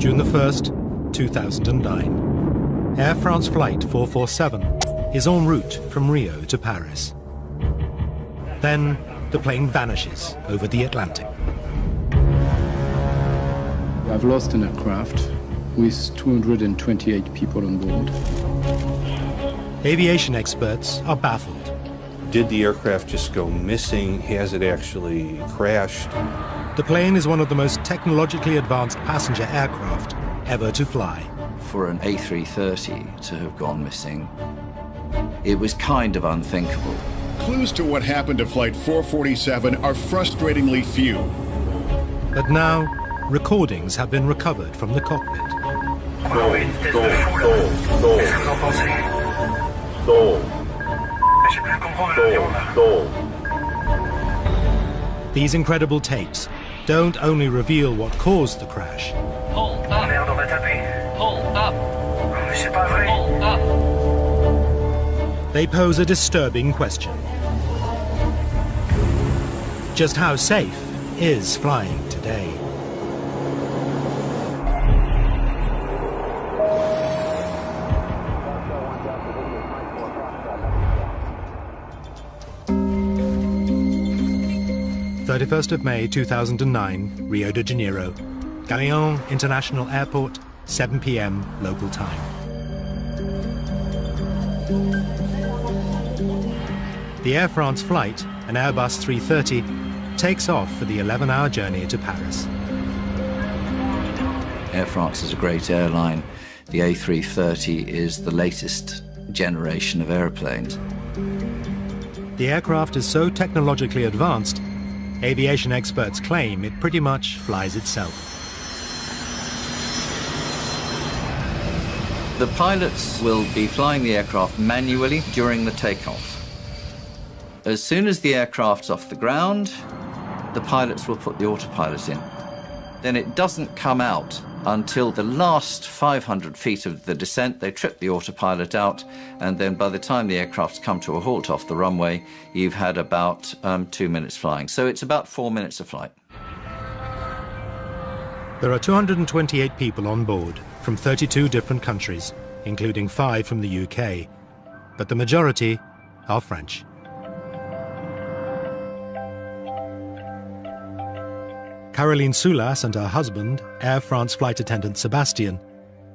June the 1st, 2009. Air France Flight 447 is en route from Rio to Paris. Then the plane vanishes over the Atlantic. I've lost an aircraft with 228 people on board. Aviation experts are baffled. Did the aircraft just go missing? Has it actually crashed? The plane is one of the most technologically advanced passenger aircraft ever to fly. For an A330 to have gone missing, it was kind of unthinkable. Clues to what happened to Flight 447 are frustratingly few. But now, recordings have been recovered from the cockpit. These incredible tapes don't only reveal what caused the crash. Hold up. Hold up. Hold up. They pose a disturbing question. Just how safe is flying today? May 2009, Rio de Janeiro, Galeão International Airport, 7 p.m. local time. The Air France flight, an Airbus 330, takes off for the 11-hour journey to Paris. Air France is a great airline. The A330 is the latest generation of airplanes. The aircraft is so technologically advanced, aviation experts claim it pretty much flies itself. The pilots will be flying the aircraft manually during the takeoff. As soon as the aircraft's off the ground, the pilots will put the autopilot in. Then it doesn't come out until the last 500 feet of the descent. They trip the autopilot out, and then by the time the aircraft's come to a halt off the runway, you've had about 2 minutes flying. So it's about 4 minutes of flight. There are 228 people on board from 32 different countries, including 5 from the UK, but the majority are French. Caroline Soulas and her husband, Air France flight attendant Sebastian,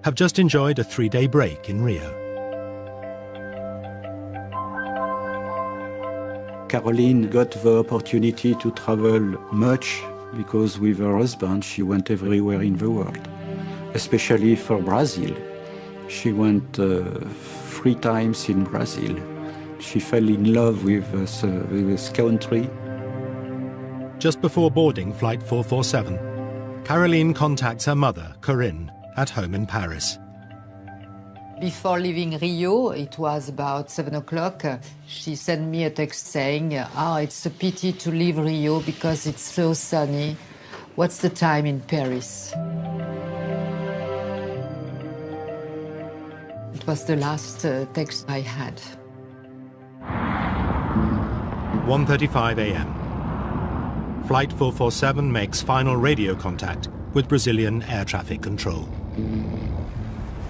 have just enjoyed a 3-day break in Rio. Caroline got the opportunity to travel much because with her husband she went everywhere in the world, especially for Brazil. She went 3 times in Brazil. She fell in love with this country. Just before boarding Flight 447, Caroline contacts her mother, Corinne, at home in Paris. Before leaving Rio, it was about 7 o'clock, she sent me a text saying, it's a pity to leave Rio because it's so sunny. What's the time in Paris? It was the last text I had. 1:35 a.m. Flight 447 makes final radio contact with Brazilian air traffic control.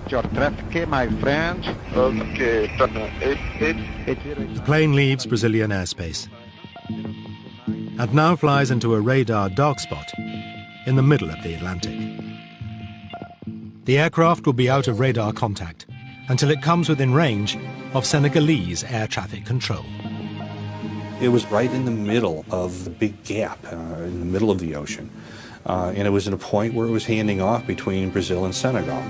Your traffic, my friend. Okay. The plane leaves Brazilian airspace and now flies into a radar dark spot in the middle of the Atlantic. The aircraft will be out of radar contact until it comes within range of Senegalese air traffic control. It was right in the middle of the big gap, in the middle of the ocean. And it was at a point where it was handing off between Brazil and Senegal.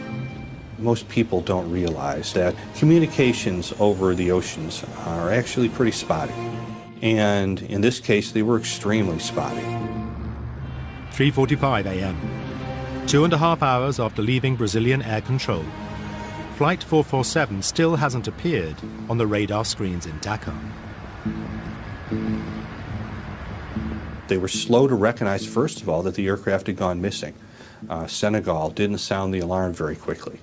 Most people don't realize that communications over the oceans are actually pretty spotty. And in this case, they were extremely spotty. 3:45 a.m. 2.5 hours after leaving Brazilian air control, Flight 447 still hasn't appeared on the radar screens in Dakar. They were slow to recognize, first of all, that the aircraft had gone missing. Senegal didn't sound the alarm very quickly.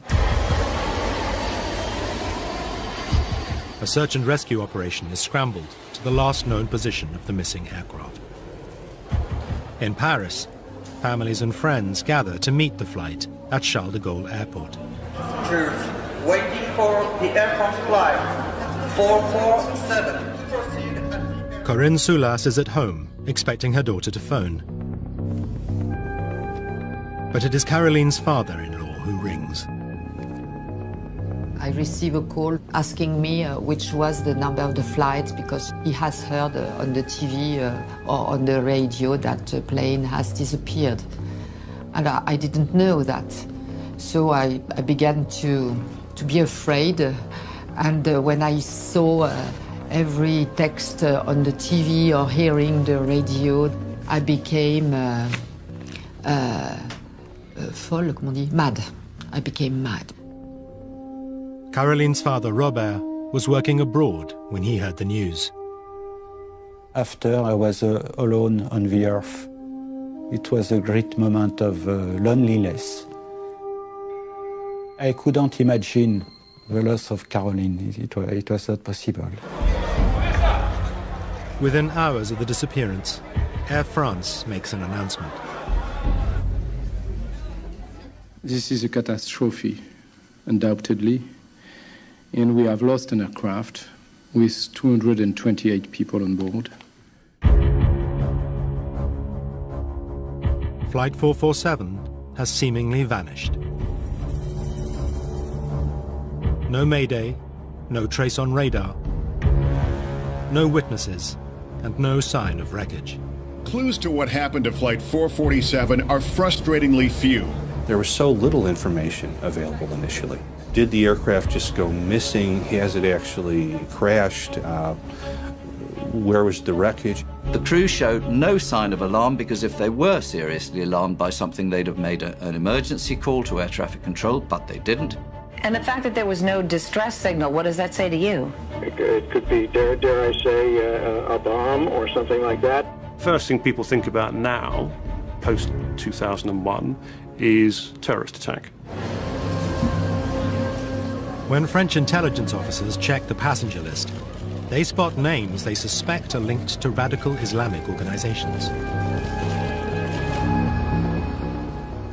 A search and rescue operation is scrambled to the last known position of the missing aircraft. In Paris, families and friends gather to meet the flight at Charles de Gaulle Airport. Passengers waiting for the aircraft flight 447. Corinne Soulas is at home, expecting her daughter to phone. But it is Caroline's father-in-law who rings. I receive a call asking me which was the number of the flight, because he has heard on the TV or on the radio that the plane has disappeared. And I didn't know that. So I began to be afraid. And when I saw every text on the TV or hearing the radio, I became folle, comment on dit? Mad. I became mad. Caroline's father, Robert, was working abroad when he heard the news. After I was alone on the earth, it was a great moment of loneliness. I couldn't imagine the loss of Caroline. It was not possible. Within hours of the disappearance, Air France makes an announcement. This is a catastrophe, undoubtedly. And we have lost an aircraft with 228 people on board. Flight 447 has seemingly vanished. No mayday, no trace on radar, no witnesses, and no sign of wreckage. Clues to what happened to Flight 447 are frustratingly few. There was so little information available initially. Did the aircraft just go missing? Has it actually crashed? Where was the wreckage? The crew showed no sign of alarm, because if they were seriously alarmed by something, they'd have made an emergency call to air traffic control, but they didn't. And the fact that there was no distress signal, what does that say to you? It could be, dare I say, a bomb or something like that. First thing people think about now, post-2001, is terrorist attack. When French intelligence officers check the passenger list, they spot names they suspect are linked to radical Islamic organizations.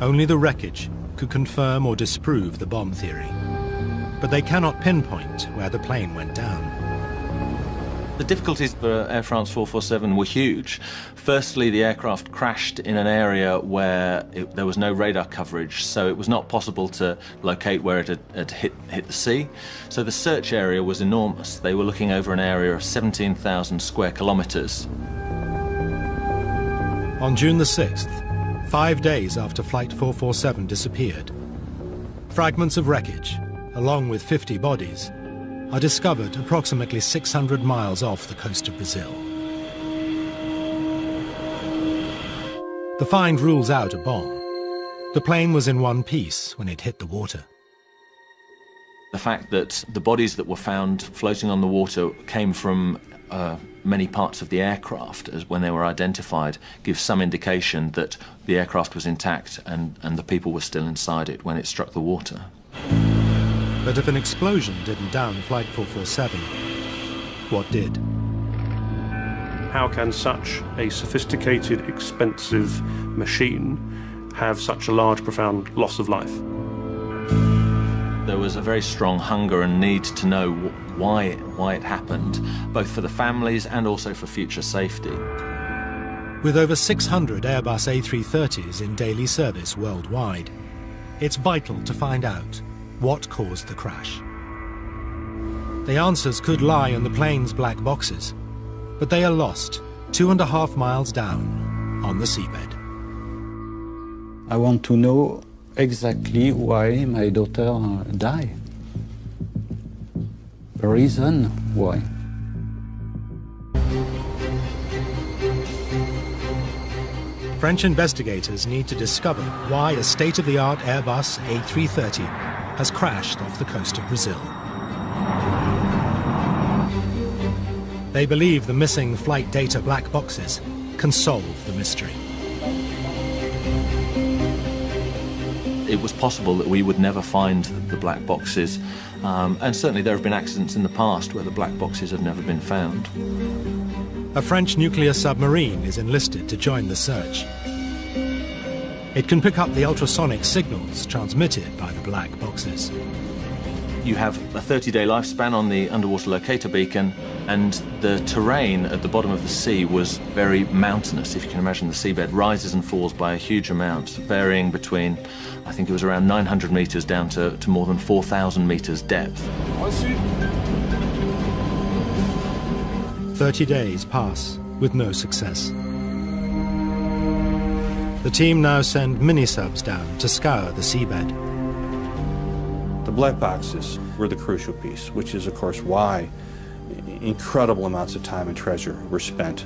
Only the wreckage could confirm or disprove the bomb theory, but they cannot pinpoint where the plane went down. The difficulties for Air France 447 were huge. Firstly, the aircraft crashed in an area where there was no radar coverage, so it was not possible to locate where it had hit the sea. So the search area was enormous. They were looking over an area of 17,000 square kilometers. On June the 6th, 5 days after Flight 447 disappeared, fragments of wreckage, along with 50 bodies, are discovered approximately 600 miles off the coast of Brazil. The find rules out a bomb. The plane was in one piece when it hit the water. The fact that the bodies that were found floating on the water came from many parts of the aircraft, as when they were identified, gives some indication that the aircraft was intact and the people were still inside it when it struck the water. But if an explosion didn't down Flight 447, what did? How can such a sophisticated, expensive machine have such a large, profound loss of life? There was a very strong hunger and need to know why it happened, both for the families and also for future safety. With over 600 Airbus A330s in daily service worldwide, it's vital to find out what caused the crash. The answers could lie in the plane's black boxes, but they are lost 2.5 miles down on the seabed. I want to know exactly why my daughter died. The reason why. French investigators need to discover why a state-of-the-art Airbus A330 has crashed off the coast of Brazil. They believe the missing flight data black boxes can solve the mystery. It was possible that we would never find the black boxes, and certainly there have been accidents in the past where the black boxes have never been found. A French nuclear submarine is enlisted to join the search. It can pick up the ultrasonic signals transmitted by the black boxes. You have a 30-day lifespan on the underwater locator beacon, and the terrain at the bottom of the sea was very mountainous. If you can imagine, the seabed rises and falls by a huge amount, varying between, I think it was around 900 meters down to more than 4,000 meters depth. 30 days pass with no success. The team now send mini-subs down to scour the seabed. The black boxes were the crucial piece, which is, of course, why incredible amounts of time and treasure were spent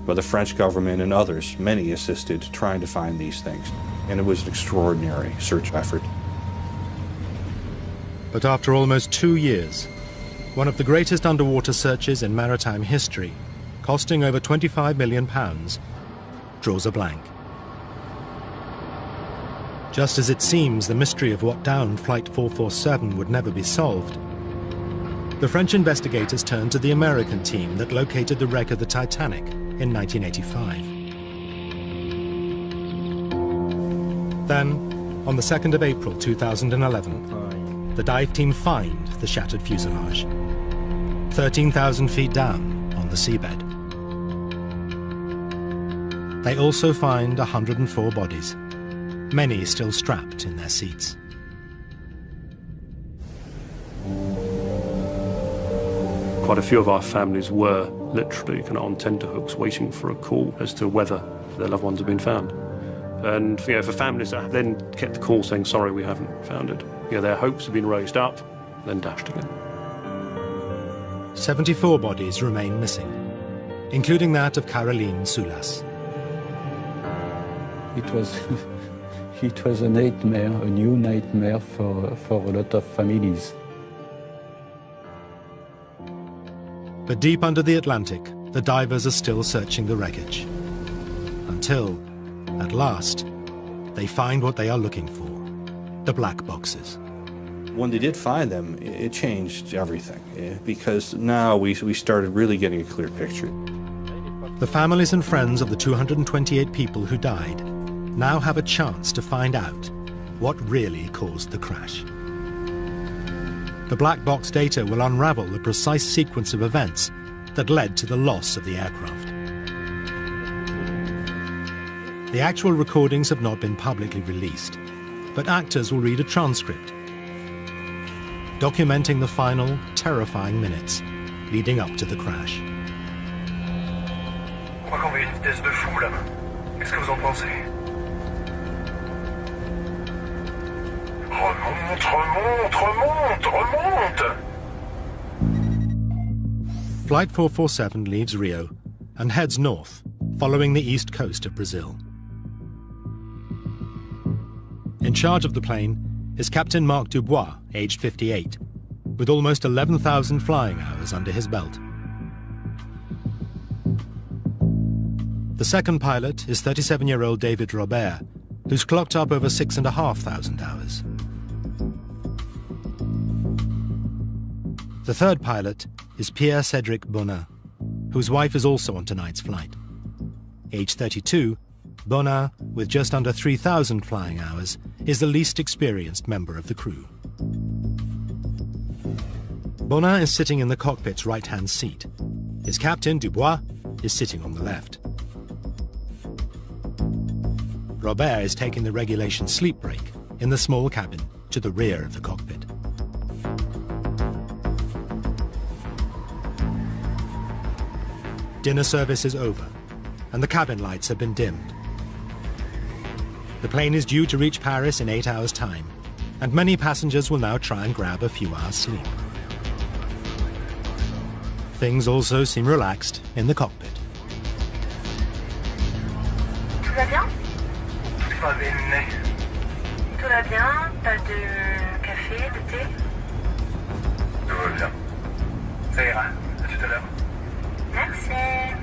by the French government and others. Many assisted trying to find these things, and it was an extraordinary search effort. But after almost 2 years, one of the greatest underwater searches in maritime history, costing over £25 million, draws a blank. Just as it seems the mystery of what downed Flight 447 would never be solved, the French investigators turned to the American team that located the wreck of the Titanic in 1985. Then, on the 2nd of April 2011, the dive team find the shattered fuselage, 13,000 feet down on the seabed. They also find 104 bodies, many still strapped in their seats. Quite a few of our families were literally kind of on tenterhooks waiting for a call as to whether their loved ones had been found. And for families that then kept the call saying, sorry, we haven't found it, their hopes have been raised up, then dashed again. 74 bodies remain missing, including that of Caroline Soulas. It was a nightmare, a new nightmare for a lot of families. But deep under the Atlantic, the divers are still searching the wreckage. Until, at last, they find what they are looking for, the black boxes. When they did find them, it changed everything, because now we started really getting a clear picture. The families and friends of the 228 people who died now have a chance to find out what really caused the crash. The black box data will unravel the precise sequence of events that led to the loss of the aircraft. The actual recordings have not been publicly released, but actors will read a transcript documenting the final, terrifying minutes leading up to the crash. Je crois qu'on va une vitesse de fou là. Qu'est-ce que vous en pensez? Remonte, remonte, remonte, remonte! Flight 447 leaves Rio and heads north, following the east coast of Brazil. In charge of the plane is Captain Marc Dubois, aged 58, with almost 11,000 flying hours under his belt. The second pilot is 37-year-old David Robert, who's clocked up over 6,500 hours. The third pilot is Pierre-Cédric Bonin, whose wife is also on tonight's flight. Age 32, Bonin, with just under 3,000 flying hours, is the least experienced member of the crew. Bonin is sitting in the cockpit's right-hand seat. His captain, Dubois, is sitting on the left. Robert is taking the regulation sleep break in the small cabin to the rear of the cockpit. Dinner service is over, and the cabin lights have been dimmed. The plane is due to reach Paris in 8 hours' time, and many passengers will now try and grab a few hours' sleep. Things also seem relaxed in the cockpit. Tout va bien? Tout va bien. Tout va bien? Pas de café, de thé? Tout va bien. Ça ira. À tout à l'heure. Merci.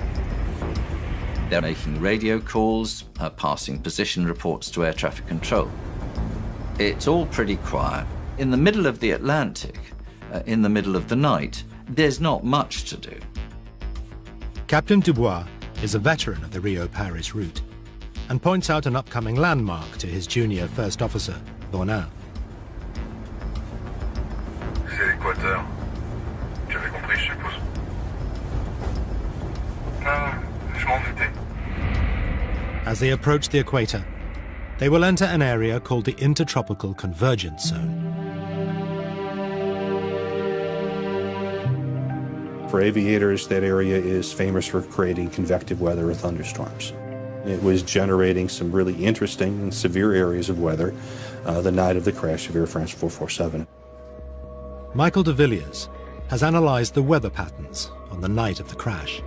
They're making radio calls, passing position reports to air traffic control. It's all pretty quiet. In the middle of the Atlantic, in the middle of the night, there's not much to do. Captain Dubois is a veteran of the Rio-Paris route. and points out an upcoming landmark to his junior first officer, Bonin. C'est l'équateur. Tu avais compris, je suppose. Non, je m'en doutais. As they approach the equator, they will enter an area called the Intertropical Convergence Zone. For aviators, that area is famous for creating convective weather or thunderstorms. It was generating some really interesting and severe areas of weather the night of the crash of Air France 447. Michael de Villiers has analyzed the weather patterns on the night of the crash.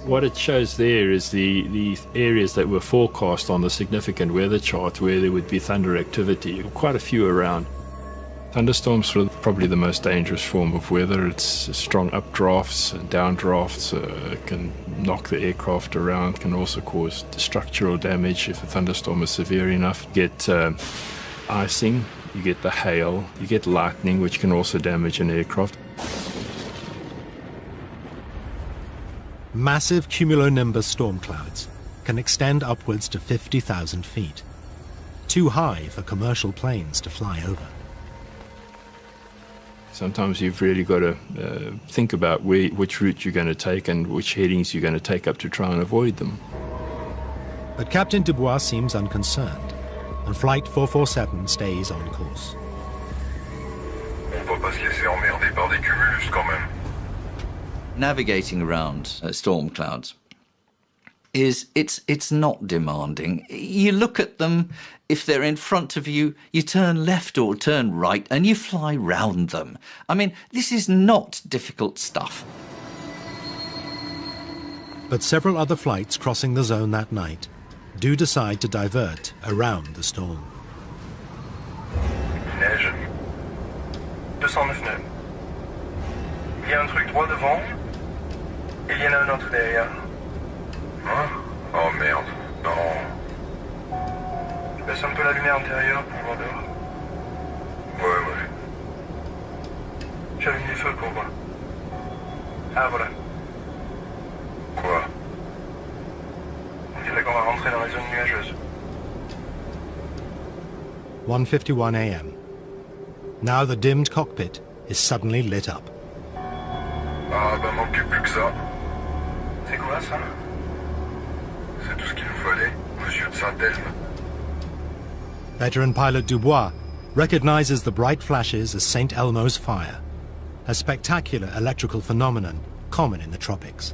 What it shows there is the areas that were forecast on the significant weather chart where there would be thunder activity, quite a few around. Thunderstorms are probably the most dangerous form of weather. It's strong updrafts and downdrafts. It can knock the aircraft around, can also cause structural damage if a thunderstorm is severe enough. You get icing, you get the hail, you get lightning, which can also damage an aircraft. Massive cumulonimbus storm clouds can extend upwards to 50,000 feet, too high for commercial planes to fly over. Sometimes you've really got to think about which route you're going to take and which headings you're going to take up to try and avoid them. But Captain Dubois seems unconcerned, and Flight 447 stays on course. On va pas se laisser emmerder par des cumulus quand même. Navigating around storm clouds it's not demanding. You look at them, if they're in front of you, you turn left or turn right and you fly round them. I mean, this is not difficult stuff. But several other flights crossing the zone that night do decide to divert around the storm. Neige. 209 nœuds. Il y a un truc droit devant, et il y en a un autre derrière. Hein? Oh merde, non. Je baisse un peu la lumière intérieure pour voir dehors. Ouais. J'allume les feux pour voir. Ah voilà. Quoi? On dirait qu'on va rentrer dans les zones nuageuses. 1:51 a.m. Now the dimmed cockpit is suddenly lit up. Ah bah manquait plus que ça. C'est quoi ça? C'est tout ce qu'il nous fallait, monsieur de Saint-Elme. Veteran pilot Dubois recognizes the bright flashes as St. Elmo's fire, a spectacular electrical phenomenon common in the tropics.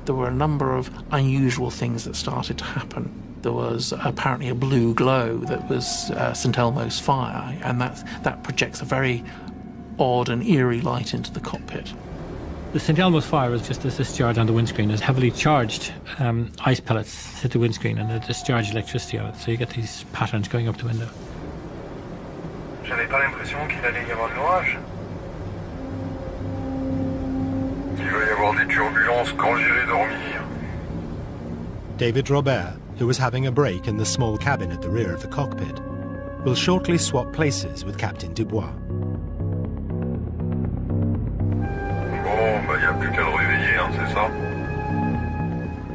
There were a number of unusual things that started to happen. There was apparently a blue glow that was St. Elmo's fire, and that projects a very odd and eerie light into the cockpit. The St. Elmo's fire is just this discharge on the windscreen. It's heavily charged ice pellets hit the windscreen and they discharge electricity out of it, so you get these patterns going up the window. J'avais pas l'impression qu'il allait y avoir de l'orage. Il va y avoir des turbulences quand j'irai dormir. David Robert, who was having a break in the small cabin at the rear of the cockpit, will shortly swap places with Captain Dubois. Bon, bah y a plus qu'à le réveiller, hein, c'est ça?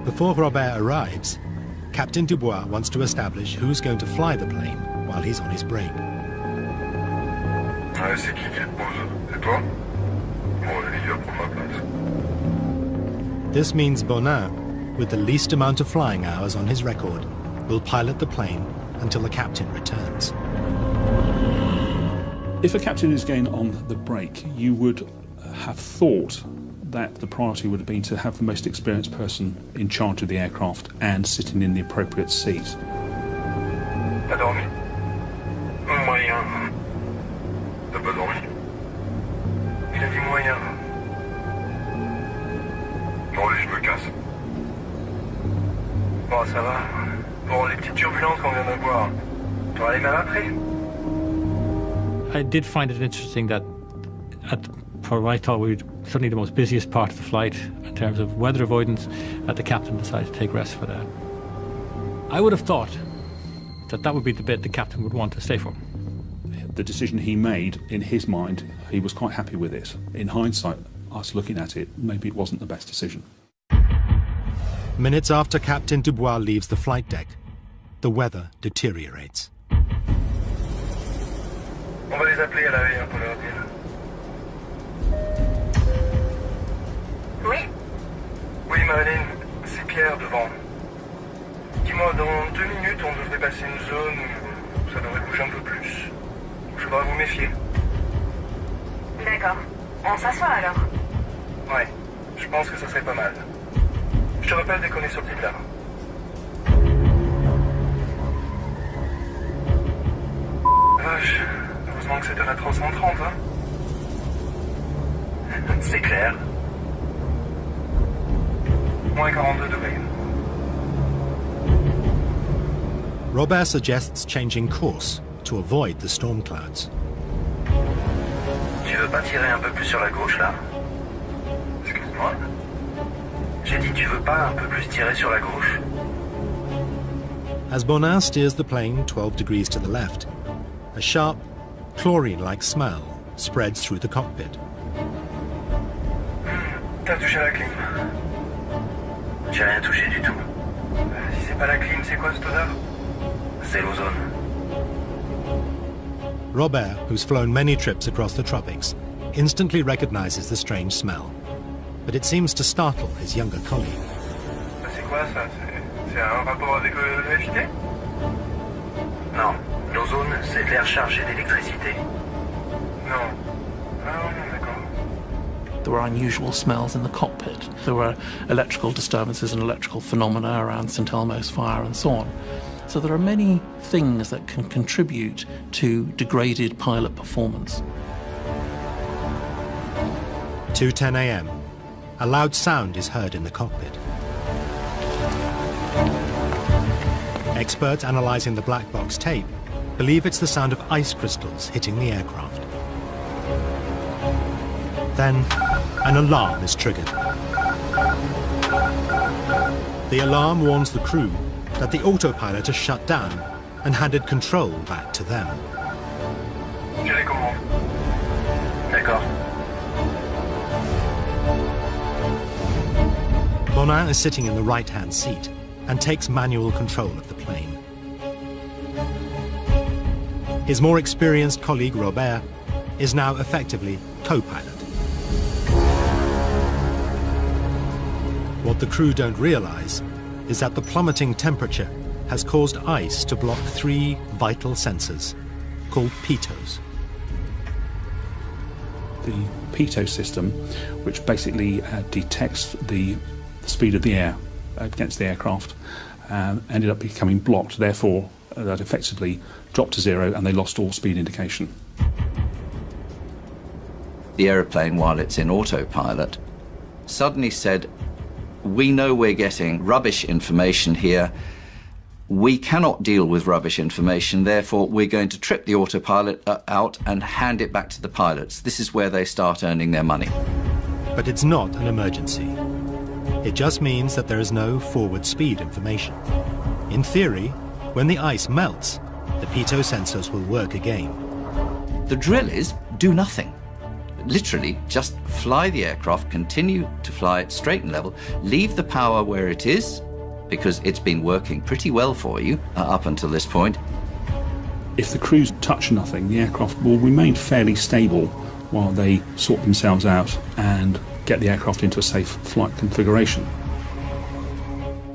Before Robert arrives, Captain Dubois wants to establish who's going to fly the plane while he's on his break. Ouais, c'est qui le pose? C'est toi? Bon, il va prendre ma place. This means Bonin, with the least amount of flying hours on his record, will pilot the plane until the captain returns. If a captain is going on the break, you would have thought that the priority would have been to have the most experienced person in charge of the aircraft and sitting in the appropriate seat. T'as dormi? Moyen. T'as pas dormi? Il a dit moyen. Bon, allez, je me casse. Bon, ça va. Bon, les petites turbulences qu'on vient d'avoir, t'auras les mêmes après? I did find it interesting that for what I thought we were certainly the most busiest part of the flight in terms of weather avoidance, the captain decided to take rest for that. I would have thought that would be the bit the captain would want to stay for. The decision he made, in his mind, he was quite happy with it. In hindsight, us looking at it, maybe it wasn't the best decision. Minutes after Captain Dubois leaves the flight deck, the weather deteriorates. On va les appeler à la veille pour leur dire. Oui. Oui, Marilyn, c'est Pierre devant. Dis-moi, dans 2 minutes, on devrait passer une zone où ça devrait bouger un peu plus. Il faudra vous méfier. D'accord. On s'assoit alors. Ouais, je pense que ça serait pas mal. Je te rappelle dès qu'on est sorti de là. Vache, heureusement que c'était la 330, hein. C'est clair. Moins 42 degrés. Robert suggests changing course to avoid the storm clouds. Tu veux pas tirer un peu plus sur la gauche, là? Excuse-moi? J'ai dit, tu veux pas un peu plus tirer sur la gauche? As Bonin steers the plane 12 degrees to the left, a sharp, chlorine-like smell spreads through the cockpit. T'as touché la clim? J'ai rien touché du tout. Si c'est pas la clim, c'est quoi cette odeur? C'est l'ozone. Robert, who's flown many trips across the tropics, instantly recognizes the strange smell. But it seems to startle his younger colleague. C'est quoi ça? C'est un rapport avec l'électricité? Non, l'ozone, c'est de l'air chargé d'électricité. Non. Ah non, d'accord. There were unusual smells in the cockpit. There were electrical disturbances and electrical phenomena around St. Elmo's fire and so on. So there are many things that can contribute to degraded pilot performance. 2:10 a.m. A loud sound is heard in the cockpit. Experts analysing the black box tape believe it's the sound of ice crystals hitting the aircraft. Then, an alarm is triggered. The alarm warns the crew that the autopilot has shut down and handed control back to them. J'ai les commandes. D'accord. Bonin is sitting in the right-hand seat and takes manual control of the plane. His more experienced colleague, Robert, is now effectively co-pilot. What the crew don't realize is that the plummeting temperature has caused ice to block 3 vital sensors, called pitos. The pitot system, which basically detects the speed of the air against the aircraft, ended up becoming blocked. Therefore, that effectively dropped to 0 and they lost all speed indication. The aeroplane, while it's in autopilot, suddenly said, "We know we're getting rubbish information here. We cannot deal with rubbish information, therefore we're going to trip the autopilot out and hand it back to the pilots. This is where they start earning their money." But it's not an emergency. It just means that there is no forward speed information. In theory, when the ice melts, the pitot sensors will work again. The drill is do nothing. Literally, just fly the aircraft, continue to fly it straight and level, leave the power where it is, because it's been working pretty well for you up until this point. If the crews touch nothing, the aircraft will remain fairly stable while they sort themselves out and get the aircraft into a safe flight configuration.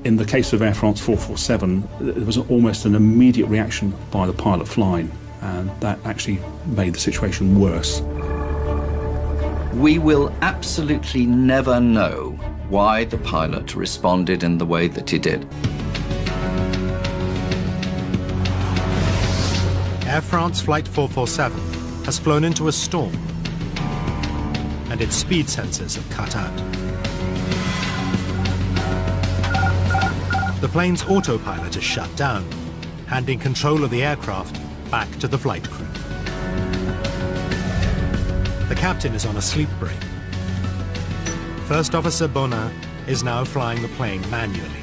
In the case of Air France 447, there was almost an immediate reaction by the pilot flying, and that actually made the situation worse. We will absolutely never know why the pilot responded in the way that he did. Air France Flight 447 has flown into a storm, and its speed sensors have cut out. The plane's autopilot is shut down, handing control of the aircraft back to the flight crew. The captain is on a sleep break. First Officer Bonin is now flying the plane manually.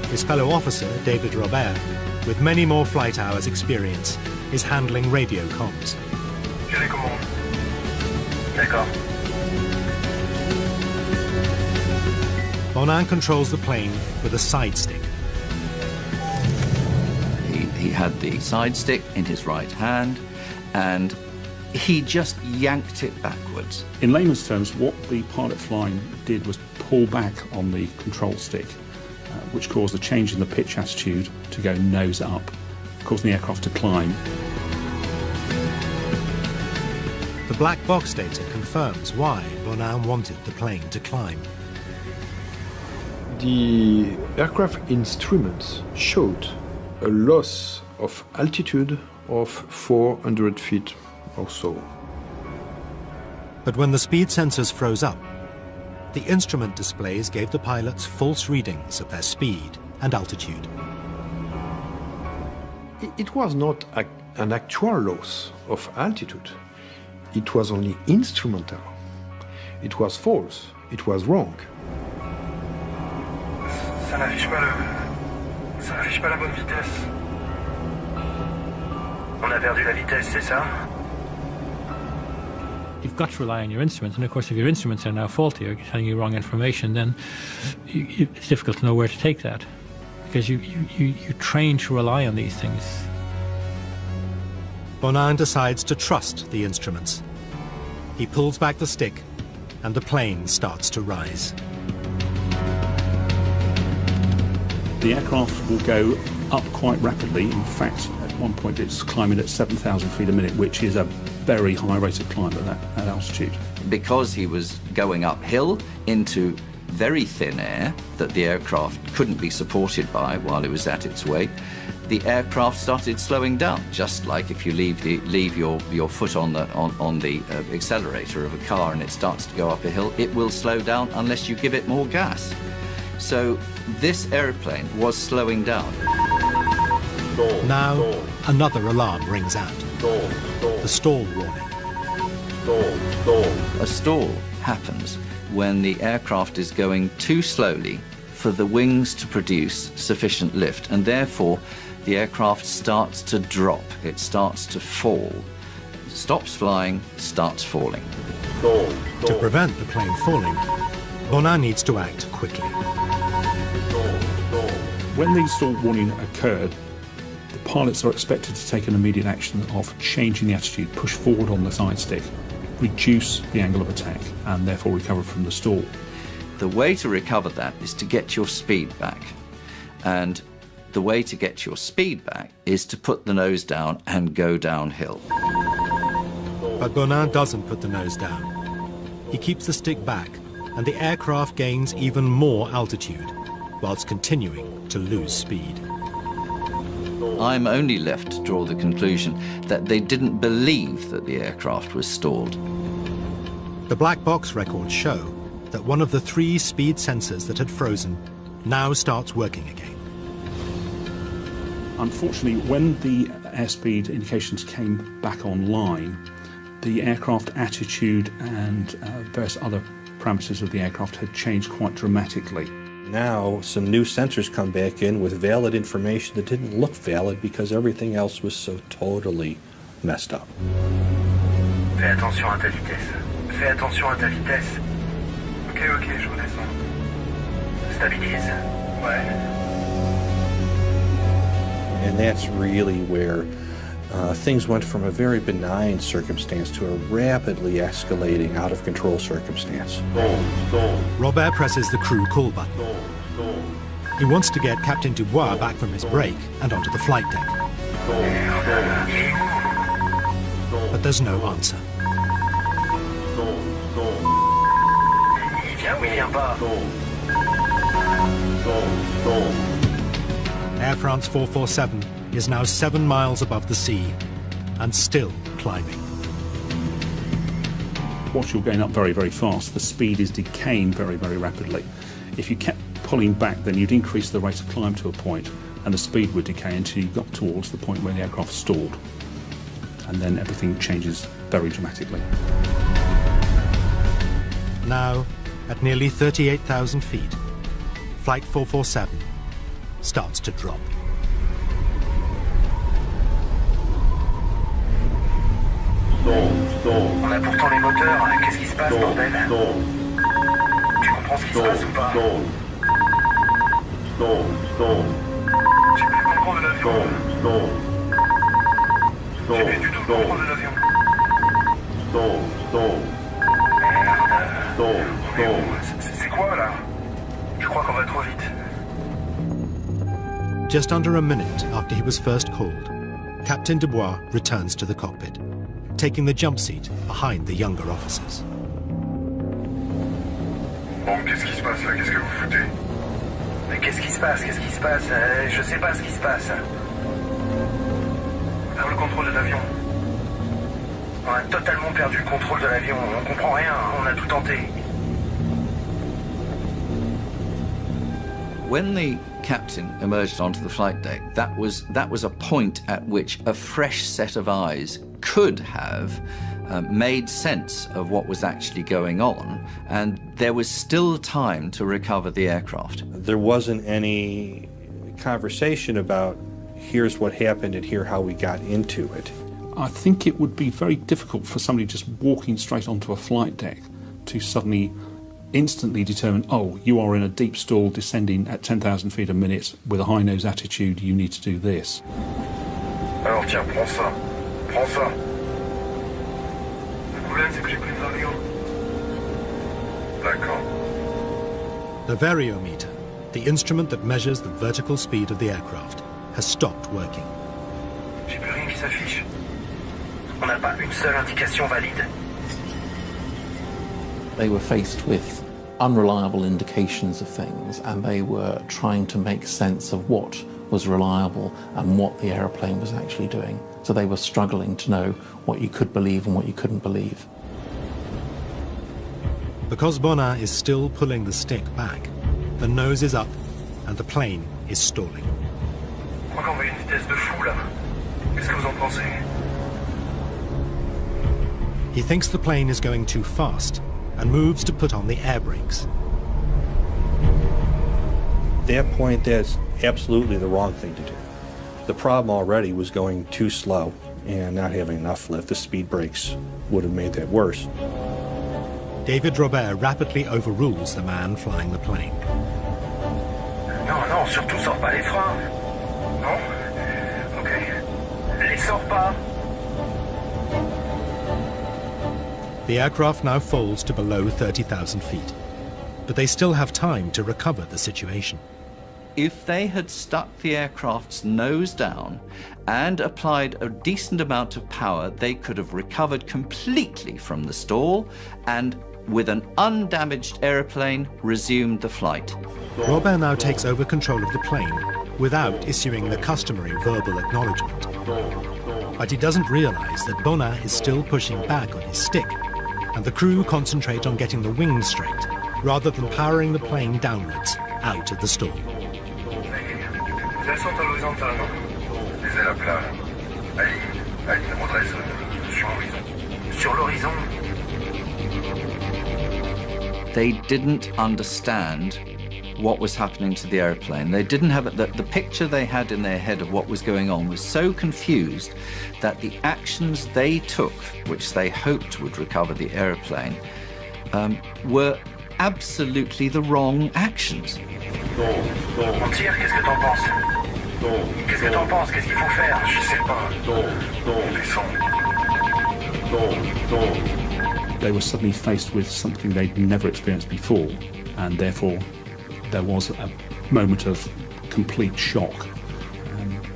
His fellow officer, David Robert, with many more flight hours experience, is handling radio comms. J'ai les commandes. D'accord. Bonin controls the plane with a side stick. He had the side stick in his right hand, and he just yanked it backwards. In layman's terms, what the pilot flying did was pull back on the control stick, which caused a change in the pitch attitude to go nose up, causing the aircraft to climb. The black box data confirms why Bonin wanted the plane to climb. The aircraft instruments showed a loss of altitude of 400 feet or so. But when the speed sensors froze up, the instrument displays gave the pilots false readings of their speed and altitude. It was not an actual loss of altitude. It was only instrumental. It was false. It was wrong. Ça n'affiche pas la bonne vitesse. On a perdu la vitesse, c'est ça? You've got to rely on your instruments, and of course if your instruments are now faulty or telling you wrong information, then it's difficult to know where to take that, because you train to rely on these things. Bonin decides to trust the instruments. He pulls back the stick, and the plane starts to rise. The aircraft will go up quite rapidly. In fact, at one point it's climbing at 7,000 feet a minute, which is a very high rate of climb at that altitude. Because he was going uphill into very thin air that the aircraft couldn't be supported by while it was at its weight, the aircraft started slowing down, just like if you leave your foot on the accelerator of a car and it starts to go up a hill, it will slow down unless you give it more gas. So this airplane was slowing down. Now, another alarm rings out. The stall warning. A stall happens when the aircraft is going too slowly for the wings to produce sufficient lift, and therefore the aircraft starts to drop. It starts to fall. It stops flying, starts falling. To prevent the plane falling, Bonin needs to act quickly. When the stall warning occurred, the pilots are expected to take an immediate action of changing the attitude, push forward on the side stick, reduce the angle of attack, and therefore recover from the stall. The way to recover that is to get your speed back. And the way to get your speed back is to put the nose down and go downhill. But Bonin doesn't put the nose down. He keeps the stick back, and the aircraft gains even more altitude, whilst continuing to lose speed. I'm only left to draw the conclusion that they didn't believe that the aircraft was stalled. The black box records show that one of the 3 speed sensors that had frozen now starts working again. Unfortunately, when the airspeed indications came back online, the aircraft attitude and various other parameters of the aircraft had changed quite dramatically. Now, some new sensors come back in with valid information that didn't look valid because everything else was so totally messed up. Fais attention à ta vitesse. Fais attention à ta vitesse. Ok, je redescends. Stabilise. Ouais. And that's really where things went from a very benign circumstance to a rapidly escalating, out-of-control circumstance. Robert presses the crew call button. He wants to get Captain Dubois back from his break and onto the flight deck. But there's no answer. Air France 447 is now 7 miles above the sea and still climbing. Once you're going up very, very fast, the speed is decaying very, very rapidly. If you kept pulling back, then you'd increase the rate of climb to a point, and the speed would decay until you got towards the point where the aircraft stalled. And then everything changes very dramatically. Now, at nearly 38,000 feet, Flight 447 starts to drop. On a pourtant les moteurs, qu'est-ce qui se passe, bordel? Tu comprends ce qui se passe ou pas? J'ai plus le contrôle de l'avion. J'ai plus du tout le contrôle de l'avion. Merde. C'est quoi là? Je crois qu'on va trop vite. Just under a minute after he was first called, Captain Dubois returns to the cockpit, taking the jump seat behind the younger officers. Bon, qu'est-ce qui se passe là? Qu'est-ce que vous foutez? Mais qu'est-ce qui se passe? Qu'est-ce qui se passe? Je sais pas ce qui se passe. On perd le contrôle de l'avion. On a totalement perdu le contrôle de l'avion. On comprend rien. On a tout tenté. When the captain emerged onto the flight deck, that was a point at which a fresh set of eyes could have made sense of what was actually going on, and there was still time to recover the aircraft. There wasn't any conversation about here's what happened and here's how we got into it. I think it would be very difficult for somebody just walking straight onto a flight deck to suddenly instantly determine, oh, you are in a deep stall descending at 10,000 feet a minute with a high nose attitude, you need to do this. Alors tiens, prends ça. Prends ça. Le problème, c'est que j'ai pris le vario. D'accord. The variometer, the instrument that measures the vertical speed of the aircraft, has stopped working. J'ai plus rien qui s'affiche. On n'a pas une seule indication valide. They were faced with unreliable indications of things, and they were trying to make sense of what was reliable and what the aeroplane was actually doing. So they were struggling to know what you could believe and what you couldn't believe. Because Bonin is still pulling the stick back, the nose is up and the plane is stalling. Je crois qu'on va à une vitesse de fou là. Qu'est-ce que vous en pensez? He thinks the plane is going too fast and moves to put on the air brakes. At that point, that's absolutely the wrong thing to do. The problem already was going too slow and not having enough lift. The speed brakes would have made that worse. David Robert rapidly overrules the man flying the plane. Non, non, surtout sors pas les freins. Non? Ok. Les sors pas. The aircraft now falls to below 30,000 feet, but they still have time to recover the situation. If they had stuck the aircraft's nose down and applied a decent amount of power, they could have recovered completely from the stall and, with an undamaged aeroplane, resumed the flight. Robert now takes over control of the plane without issuing the customary verbal acknowledgement. But he doesn't realize that Bonin is still pushing back on his stick, and the crew concentrate on getting the wings straight, rather than powering the plane downwards out of the stall. Les ailes sont à l'horizontale, non? Les ailes à plat. Allez, redresse sur l'horizon. Sur l'horizon. They didn't understand what was happening to the airplane. They didn't have it. The picture they had in their head of what was going on was so confused that the actions they took, which they hoped would recover the airplane, were absolutely the wrong actions. On tire, qu'est-ce que t'en penses? Qu'est-ce que t'en penses? Qu'est-ce qu'il faut faire? Je sais pas. On descend. They were suddenly faced with something they'd never experienced before, and therefore there was a moment of complete shock,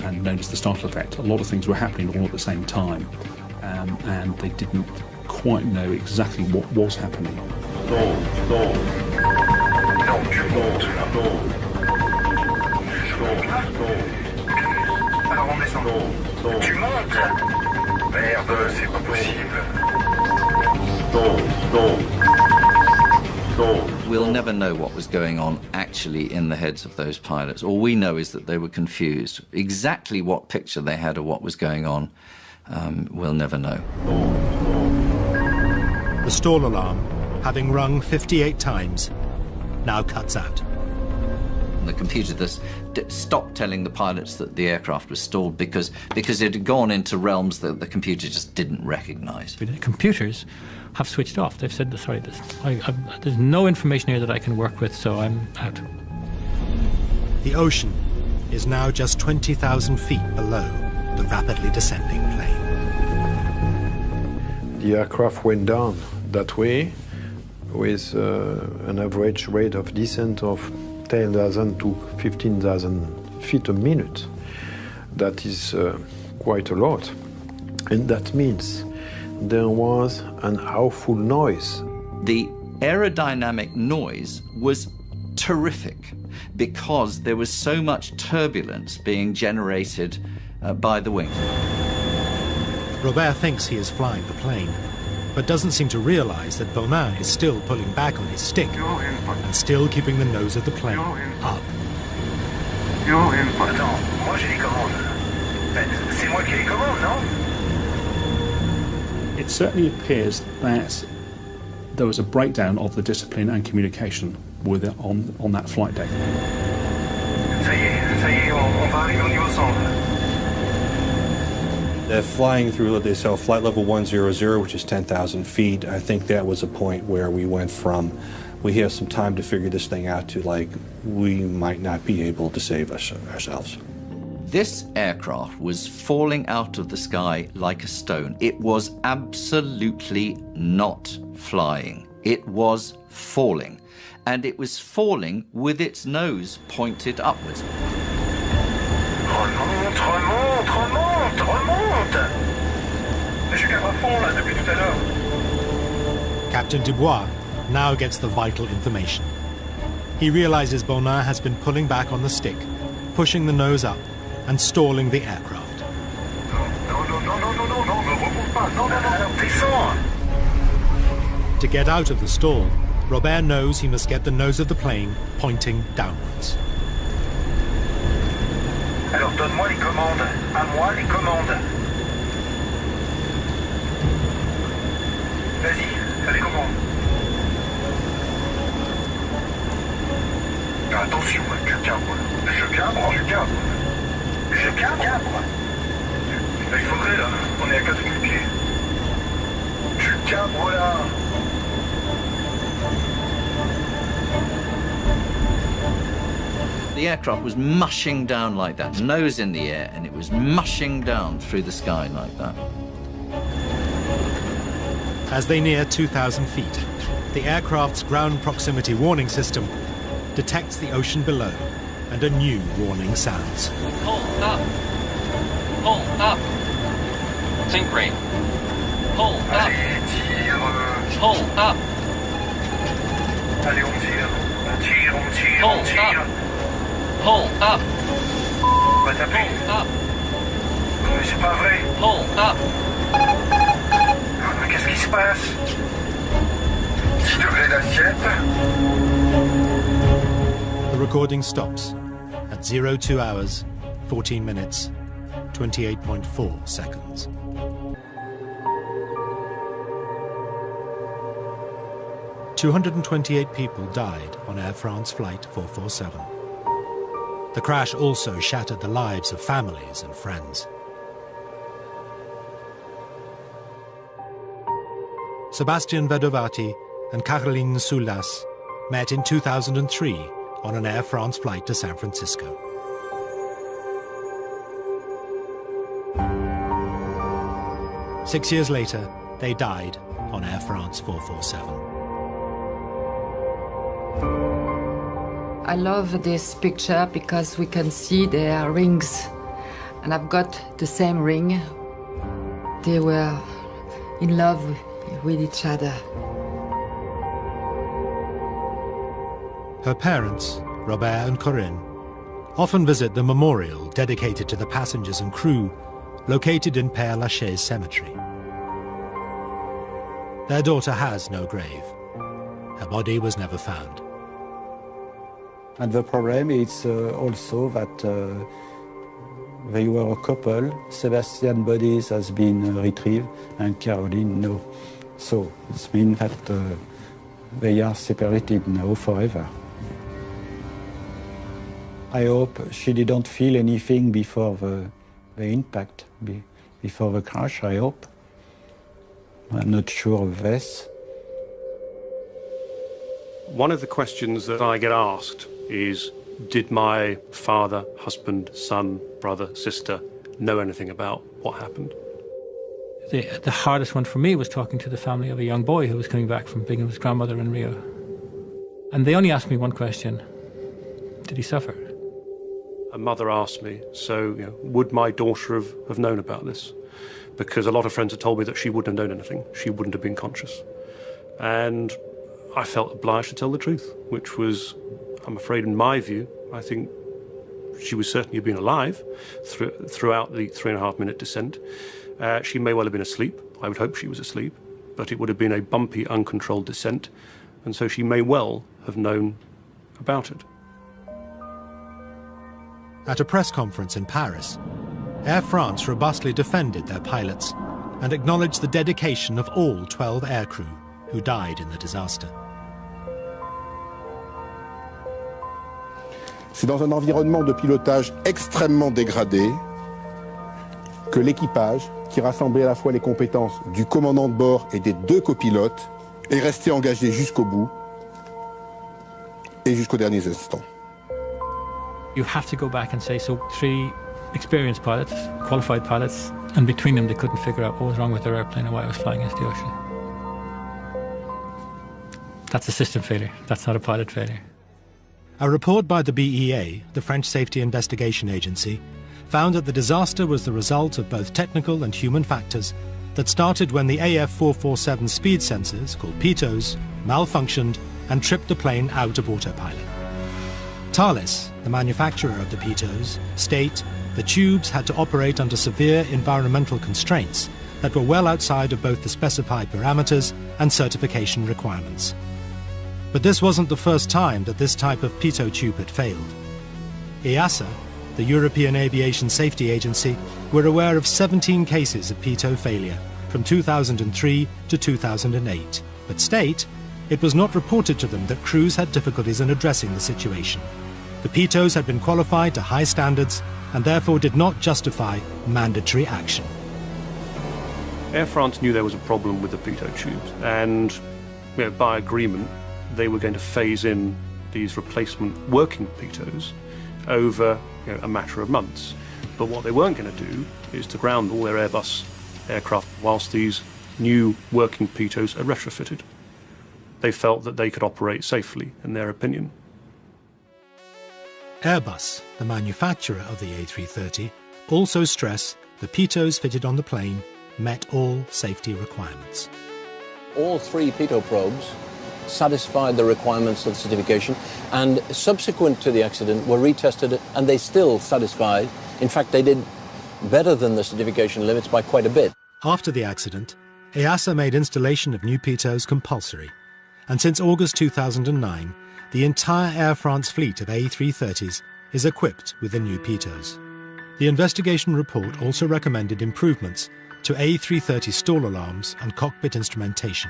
and known as the startle effect. A lot of things were happening all at the same time, and they didn't quite know exactly what was happening. Alors on descend. Tu montes? Merde, c'est pas possible. We'll never know what was going on actually in the heads of those pilots. All we know is that they were confused. Exactly what picture they had of what was going on, we'll never know. The stall alarm, having rung 58 times, now cuts out. The computer stopped telling the pilots that the aircraft was stalled because it had gone into realms that the computer just didn't recognize. The computers have switched off. They've said, sorry, there's no information here that I can work with, so I'm out. The ocean is now just 20,000 feet below the rapidly descending plane. The aircraft went down that way with an average rate of descent of 10,000 to 15,000 feet a minute. That is quite a lot. And that means there was an awful noise. The aerodynamic noise was terrific because there was so much turbulence being generated by the wings. Robert thinks he is flying the plane, but doesn't seem to realize that Bonin is still pulling back on his stick and still keeping the nose of the plane up. Attends, moi j'ai les commandes. C'est moi qui ai les commandes, non? It certainly appears that there was a breakdown of the discipline and communication with it on that flight deck. Ça y est, on va arriver au niveau centre. Flying through, they saw flight level 100, which is 10,000 feet. I think that was a point where we went from, we have some time to figure this thing out, to like, we might not be able to save ourselves. This aircraft was falling out of the sky like a stone. It was absolutely not flying. It was falling. And it was falling with its nose pointed upwards. Remonte, remonte, remonte, remonte! Mais je garde à fond là depuis tout à l'heure. Captain Dubois now gets the vital information. He realizes Bonin has been pulling back on the stick, pushing the nose up, and stalling the aircraft. To get out of the stall, Robert knows he must get the nose of the plane pointing downwards. Alors donne-moi les commandes. À moi les commandes. Vas-y, fais les commandes. Attention, je cabre. Je cabre, je cabre. Je cabre. Il faudrait là, on est à 4000 pieds. Je cabre là. The aircraft was mushing down like that, nose in the air, and it was mushing down through the sky like that. As they near 2,000 feet, the aircraft's ground proximity warning system detects the ocean below, and a new warning sounds. Pull up! Pull up! Sink rate! Pull up! Pull up! Allez, on tire. On tire, on tire, on tire. Pull up! On va taper. Pull up! Mais c'est pas vrai. Pull up! Qu'est-ce qui se passe? 10 degrés d'assiette. The recording stops at 02 hours, 14 minutes, 28.4 seconds. "228 people died on Air France Flight 447. The crash also shattered the lives of families and friends. Sebastian Vedovati and Caroline Soulas met in 2003 on an Air France flight to San Francisco. Six years later, they died on Air France 447. I love this picture because we can see their rings. And I've got the same ring. They were in love with each other. Her parents, Robert and Corinne, often visit the memorial dedicated to the passengers and crew located in Père Lachaise Cemetery. Their daughter has no grave. Her body was never found. And the problem is also that they were a couple. Sebastian's body has been retrieved and Caroline no. So it means that they are separated now forever. I hope she didn't feel anything before the impact, before the crash, I hope. I'm not sure of this. One of the questions that I get asked is, Did my father, husband, son, brother, sister know anything about what happened? The hardest one for me was talking to the family of a young boy who was coming back from being with his grandmother in Rio. And they only asked me one question: did he suffer? A mother asked me, so, would my daughter have known about this? Because a lot of friends had told me that she wouldn't have known anything. She wouldn't have been conscious. And I felt obliged to tell the truth, which was, I'm afraid, in my view, I think she would certainly have been alive throughout the 3.5-minute descent. She may well have been asleep. I would hope she was asleep. But it would have been a bumpy, uncontrolled descent. And so she may well have known about it. At a press conference in Paris, Air France robustly defended their pilots and acknowledged the dedication of all 12 aircrew who died in the disaster. C'est dans un environnement de pilotage extrêmement dégradé que l'équipage, qui rassemblait à la fois les compétences du commandant de bord et des 2 copilotes, est resté engagé jusqu'au bout et jusqu'aux derniers instants. You have to go back and say, so 3 experienced pilots, qualified pilots, and between them they couldn't figure out what was wrong with their airplane and why it was flying into the ocean. That's a system failure. That's not a pilot failure. A report by the BEA, the French Safety Investigation Agency, found that the disaster was the result of both technical and human factors that started when the AF447 speed sensors, called pitos, malfunctioned and tripped the plane out of autopilot. Thales, the manufacturer of the pitos, state the tubes had to operate under severe environmental constraints that were well outside of both the specified parameters and certification requirements. But this wasn't the first time that this type of pitot tube had failed. EASA, the European Aviation Safety Agency, were aware of 17 cases of pitot failure from 2003 to 2008, but state it was not reported to them that crews had difficulties in addressing the situation. The pitos had been qualified to high standards and therefore did not justify mandatory action. Air France knew there was a problem with the pitot tubes, and by agreement they were going to phase in these replacement working pitos over a matter of months. But what they weren't going to do is to ground all their Airbus aircraft whilst these new working pitos are retrofitted. They felt that they could operate safely, in their opinion. Airbus, the manufacturer of the A330, also stress the pitos fitted on the plane met all safety requirements. All 3 pitot probes satisfied the requirements of the certification, and subsequent to the accident were retested and they still satisfied. In fact, they did better than the certification limits by quite a bit. After the accident, EASA made installation of new pitos compulsory, and since August 2009, the entire Air France fleet of A330s is equipped with the new pitos. The investigation report also recommended improvements to A330 stall alarms and cockpit instrumentation.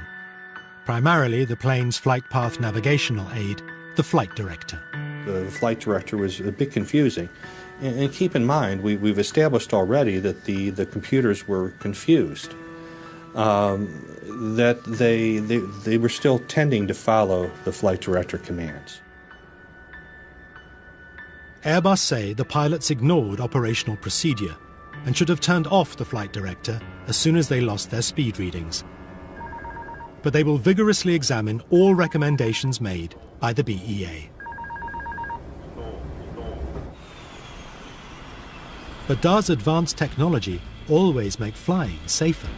Primarily the plane's flight path navigational aid, the flight director. The flight director was a bit confusing. And keep in mind, we've established already that the computers were confused, that they were still tending to follow the flight director commands. Airbus say the pilots ignored operational procedure and should have turned off the flight director as soon as they lost their speed readings. But they will vigorously examine all recommendations made by the BEA. But does advanced technology always make flying safer?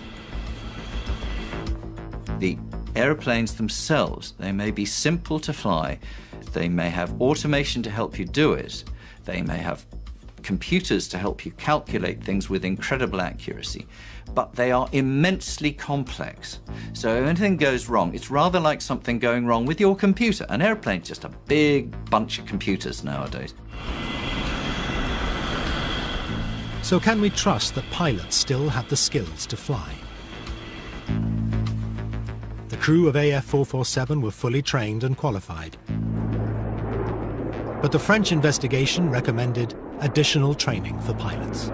The aeroplanes themselves, they may be simple to fly, they may have automation to help you do it, they may have computers to help you calculate things with incredible accuracy, but they are immensely complex. So if anything goes wrong, it's rather like something going wrong with your computer. An airplane's just a big bunch of computers nowadays. So can we trust that pilots still have the skills to fly? The crew of AF447 were fully trained and qualified. But the French investigation recommended additional training for pilots.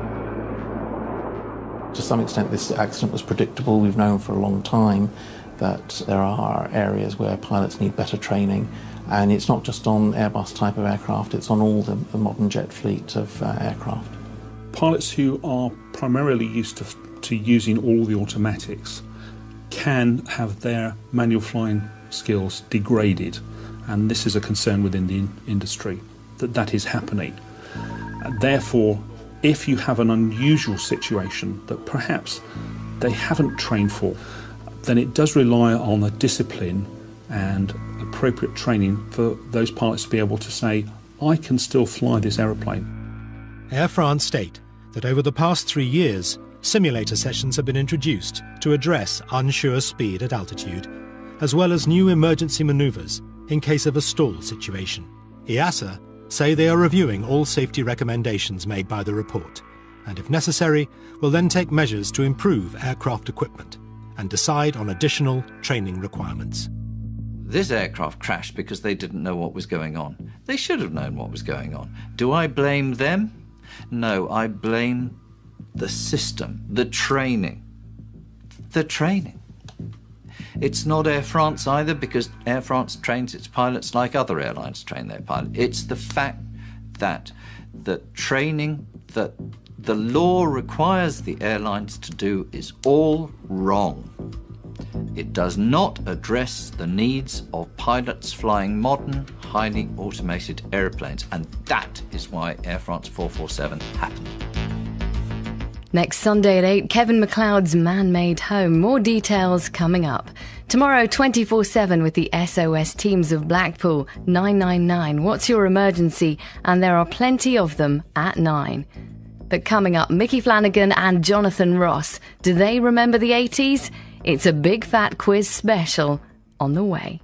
To some extent, this accident was predictable. We've known for a long time that there are areas where pilots need better training, and it's not just on Airbus type of aircraft, it's on all the modern jet fleet of aircraft. Pilots who are primarily used to using all the automatics can have their manual flying skills degraded, and this is a concern within the industry, that is happening. Therefore, if you have an unusual situation that perhaps they haven't trained for, then it does rely on a discipline and appropriate training for those pilots to be able to say, I can still fly this aeroplane. Air France state that over the past 3 years, simulator sessions have been introduced to address unsure speed at altitude, as well as new emergency manoeuvres in case of a stall situation. EASA say they are reviewing all safety recommendations made by the report, and if necessary, will then take measures to improve aircraft equipment and decide on additional training requirements. This aircraft crashed because they didn't know what was going on. They should have known what was going on. Do I blame them? No, I blame the system, the training. The training. It's not Air France either, because Air France trains its pilots like other airlines train their pilots. It's the fact that the training that the law requires the airlines to do is all wrong. It does not address the needs of pilots flying modern, highly automated airplanes, and that is why Air France 447 happened. Next Sunday at 8, Kevin McLeod's Man-Made Home. More details coming up. Tomorrow, 24/7 with the SOS teams of Blackpool. 999. What's your emergency? And there are plenty of them at 9. But coming up, Mickey Flanagan and Jonathan Ross. Do they remember the 80s? It's a big fat quiz special on the way.